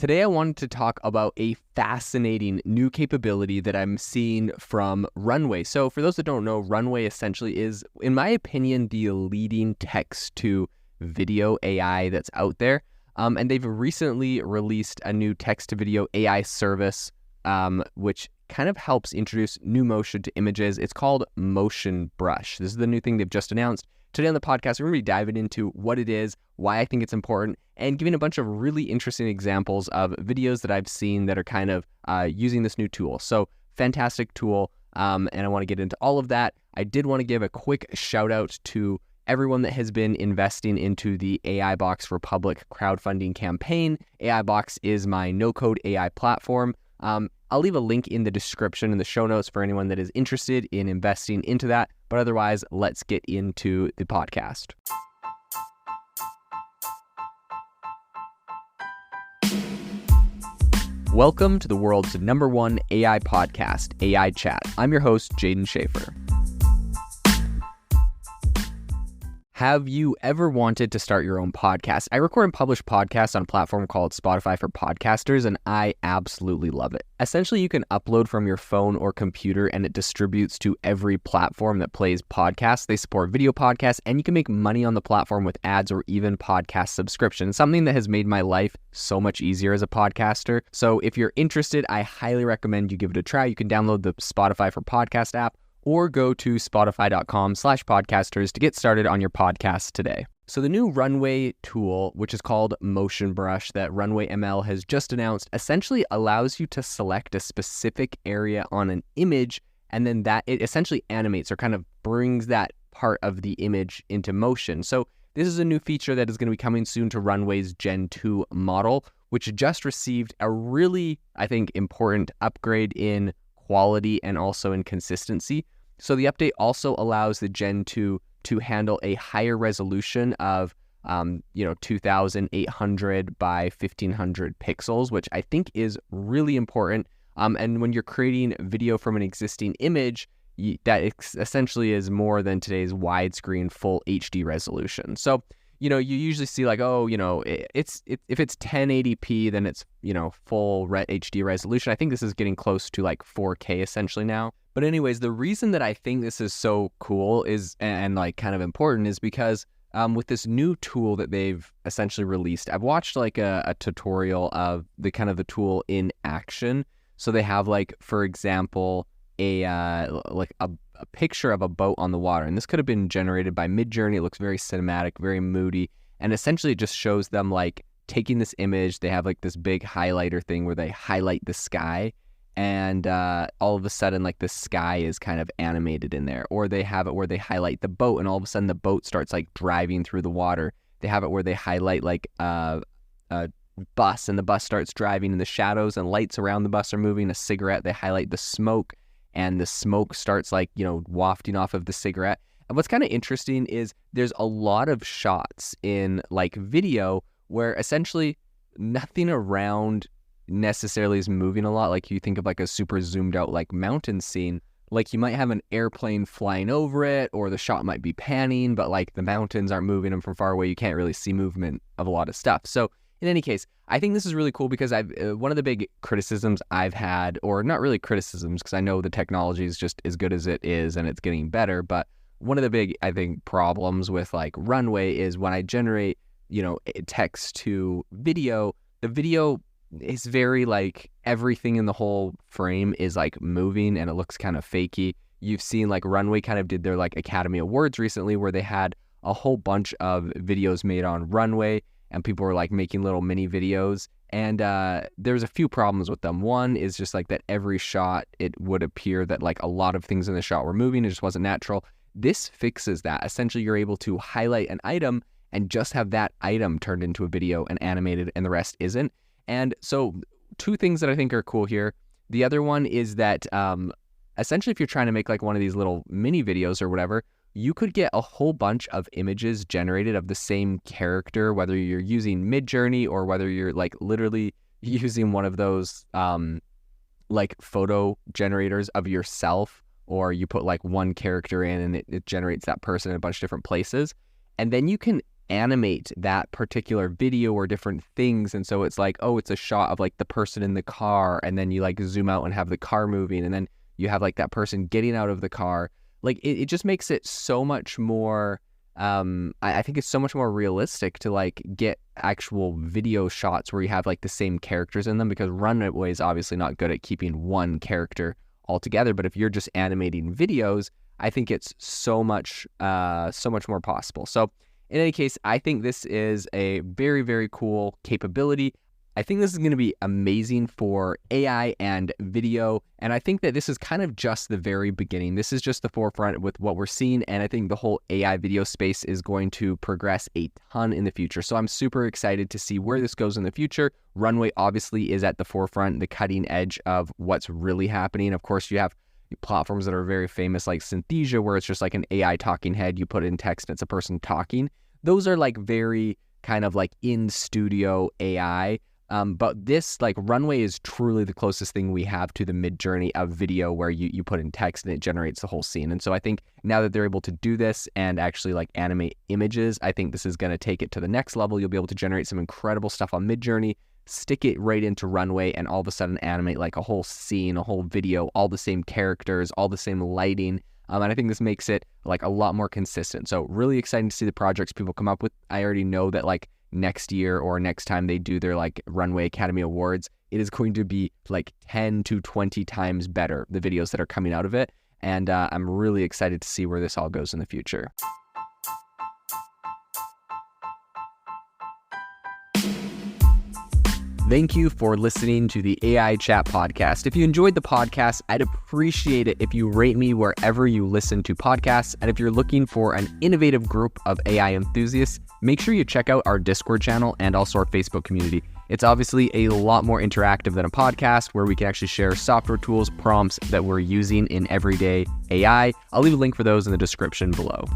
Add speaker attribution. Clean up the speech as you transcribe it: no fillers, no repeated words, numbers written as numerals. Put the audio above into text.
Speaker 1: Today I wanted to talk about a fascinating new capability that I'm seeing from Runway. So for those that don't know, Runway essentially is, in my opinion, the leading text-to-video AI that's out there. And they've recently released a new text-to-video AI service, which kind of helps introduce new motion to images. It's called Motion Brush. This is the new thing they've just announced. Today on the podcast, we're going to be diving into what it is, why I think it's important, and giving a bunch of really interesting examples of videos that I've seen that are kind of using this new tool. So fantastic tool, and I want to get into all of that. I did want to give a quick shout out to everyone that has been investing into the AI Box for Public crowdfunding campaign. AI Box is my no-code AI platform. I'll leave a link in the description in the show notes for anyone that is interested in investing into that. But otherwise, let's get into the podcast. Welcome to the world's #1 AI podcast, AI Chat. I'm your host, Jaden Schaefer. Have you ever wanted to start your own podcast? I record and publish podcasts on a platform called Spotify for Podcasters, and I absolutely love it. Essentially, you can upload from your phone or computer, and it distributes to every platform that plays podcasts. They support video podcasts, and you can make money on the platform with ads or even podcast subscriptions, something that has made my life so much easier as a podcaster. So if you're interested, I highly recommend you give it a try. You can download the Spotify for Podcast app, or go to spotify.com/podcasters to get started on your podcast today. So the new Runway tool, which is called Motion Brush that RunwayML has just announced, essentially allows you to select a specific area on an image, and then that it essentially animates or kind of brings that part of the image into motion. So this is a new feature that is going to be coming soon to Runway's Gen 2 model, which just received a really, I think, important upgrade in quality and also in consistency. So the update also allows the Gen 2 to handle a higher resolution of 2,800 by 1,500 pixels, which I think is really important. And when you're creating video from an existing image, that essentially is more than today's widescreen full HD resolution. So, you usually see like, if it's 1080p, then it's, full HD resolution. I think this is getting close to like 4K essentially now. But anyways, the reason that I think this is so cool is, and like kind of important, is because with this new tool that they've essentially released, I've watched like a tutorial of the tool in action. So they have like, for example, a picture of a boat on the water. And this could have been generated by Midjourney. It looks very cinematic, very moody. And essentially it just shows them like taking this image. They have like this big highlighter thing where they highlight the sky. And all of a sudden, like the sky is kind of animated in there. Or they have it where they highlight the boat, and all of a sudden the boat starts like driving through the water. They have it where they highlight like a bus, and the bus starts driving in the shadows, and lights around the bus are moving. A cigarette, they highlight the smoke, and the smoke starts like, wafting off of the cigarette. And what's kind of interesting is there's a lot of shots in like video where essentially nothing around necessarily is moving a lot. Like you think of like a super zoomed out like mountain scene, like you might have an airplane flying over it, or the shot might be panning, but like the mountains aren't moving them from far away. You can't really see movement of a lot of stuff. So in any case, I think this is really cool because one of the big criticisms I've had, or not really criticisms, because I know the technology is just as good as it is and it's getting better, but one of the big, I think, problems with like Runway is when I generate, text to video, the video is very like everything in the whole frame is like moving and it looks kind of fakey. You've seen like Runway kind of did their like Academy Awards recently where they had a whole bunch of videos made on Runway, and people were like making little mini videos, and there's a few problems with them. One is just like that every shot it would appear that like a lot of things in the shot were moving. It just wasn't natural. This fixes that. Essentially, you're able to highlight an item and just have that item turned into a video and animated, and the rest isn't. And so two things that I think are cool here. The other one is that essentially if you're trying to make like one of these little mini videos or whatever, you could get a whole bunch of images generated of the same character, whether you're using Midjourney or whether you're like literally using one of those like photo generators of yourself, or you put like one character in and it generates that person in a bunch of different places. And then you can animate that particular video or different things. And so it's like, oh, it's a shot of like the person in the car, and then you like zoom out and have the car moving, and then you have like that person getting out of the car. Like it just makes it so much more, I think it's so much more realistic to like get actual video shots where you have like the same characters in them, because Runway is obviously not good at keeping one character all together. But if you're just animating videos, I think it's so much more possible. So in any case, I think this is a very, very cool capability. I think this is going to be amazing for AI and video. And I think that this is kind of just the very beginning. This is just the forefront with what we're seeing. And I think the whole AI video space is going to progress a ton in the future. So I'm super excited to see where this goes in the future. Runway obviously is at the forefront, the cutting edge of what's really happening. Of course, you have platforms that are very famous like Synthesia, where it's just like an AI talking head. You put in text and it's a person talking. Those are like very kind of like in studio AI. But this, like Runway, is truly the closest thing we have to the mid-journey of video, where you put in text and it generates the whole scene. And so I think now that they're able to do this and actually like animate images, I think this is going to take it to the next level. You'll be able to generate some incredible stuff on mid-journey, stick it right into Runway, and all of a sudden animate like a whole scene, a whole video, all the same characters, all the same lighting. And I think this makes it like a lot more consistent. So really exciting to see the projects people come up with. I already know that like next year or next time they do their like Runway Academy Awards, it is going to be like 10 to 20 times better, the videos that are coming out of it. And I'm really excited to see where this all goes in the future. Thank you for listening to the AI Chat Podcast. If you enjoyed the podcast, I'd appreciate it if you rate me wherever you listen to podcasts. And if you're looking for an innovative group of AI enthusiasts, make sure you check out our Discord channel and also our Facebook community. It's obviously a lot more interactive than a podcast, where we can actually share software tools, prompts that we're using in everyday AI. I'll leave a link for those in the description below.